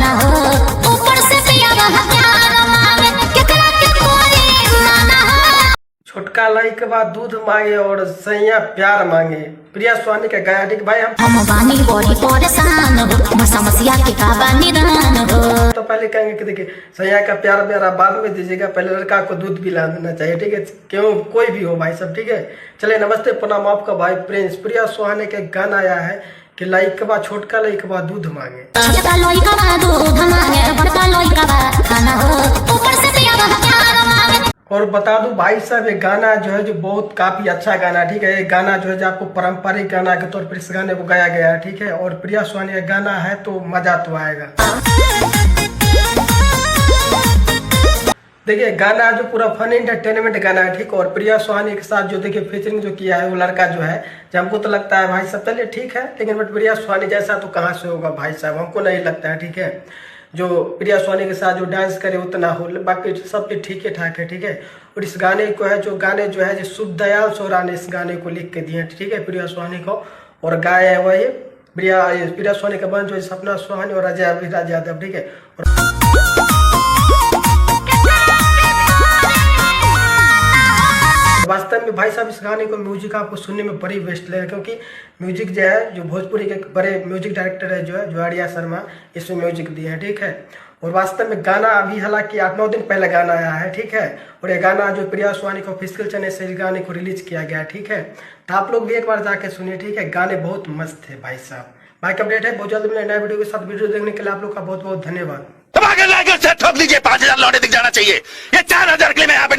खाना हो, ऊपर से पिया वह प्यार मांगे, केकरा के कोई माना हो। छोटका लइक बा दूध मांगे और सैया प्यार मांगे। प्रिया स्वानी के गाया ठीक भाई हम बानी बड़ी परेशान हो, समस्या के का बानी दान हो। तो पहले कहेंगे कि देखिए सैया का प्यार मेरा बाद में दीजिएगा, पहले लड़का को दूध पिला देना चाहिए, ठीक है, क्यों कोई भी हो भाई सब, ठीक है। चलिए नमस्ते प्रणाम आपका भाई प्रिंस। प्रिया स्वानी के गाना आया है कि लइकवा छोटका लइकवा दूध मांगे, छोटका लइकवा दूध मांगे, बड़का लइकवा खाना हो, ऊपर से पिया वह प्यार मांगे। और बता दूं भाई साहब ये गाना जो है जो बहुत काफी अच्छा गाना, ठीक है। ये गाना जो है जो आपको पारंपरिक गाना के तौर पर इस गाने को गाया गया है, ठीक है। और प्रिया स्वानी का गाना है तो मजा तो आएगा। देखिए गाना जो पूरा फन एंटरटेनमेंट गाना है, ठीक। और प्रिया स्वानी के साथ जो देखिए फीचरिंग जो किया है वो लड़का जो है, जो हमको तो लगता है भाई सब चलिए ठीक है, लेकिन बट प्रिया स्वानी जैसा तो कहाँ से होगा भाई साहब, हमको नहीं लगता है, ठीक है। जो प्रिया स्वानी के साथ जो डांस करे उतना हो, बाकी सब ठीक है ठाक है, ठीक है। और इस गाने को है जो गाने जो है जो शुभदयाल सोरा ने इस गाने को लिख के दिए, ठीक है, प्रिया स्वानी को। और गाया है वही प्रिया स्वानी का बन जो है सपना स्वानी और अजय अभिराज यादव, ठीक है। वास्तव में भाई साहब इस गाने को म्यूजिक आपको सुनने में बड़ी बेस्ट लगेगा, क्योंकि म्यूजिक जो है जो भोजपुरी के बड़े म्यूजिक डायरेक्टर है जो आर्या शर्मा, इसमें म्यूजिक दिए हैं, ठीक है। और वास्तव में गाना अभी हालांकि 8-9 दिन पहले गाना आया है, ठीक है। और ये गाना जो प्रिया स्वानी को ऑफिशियल चैनल से इस गाने को रिलीज किया गया, ठीक है। तो आप लोग भी एक बार जाके सुनिए, ठीक है। गाने बहुत मस्त है भाई साहब। बाकी अपडेट है बहुत जल्द मिले नए वीडियो के साथ। वीडियो देखने के लिए आप लोग का बहुत बहुत धन्यवाद। ठोक दीजिए, 5000 लौटे दिख जाना चाहिए, ये 4000 के लिए मैं यहाँ पे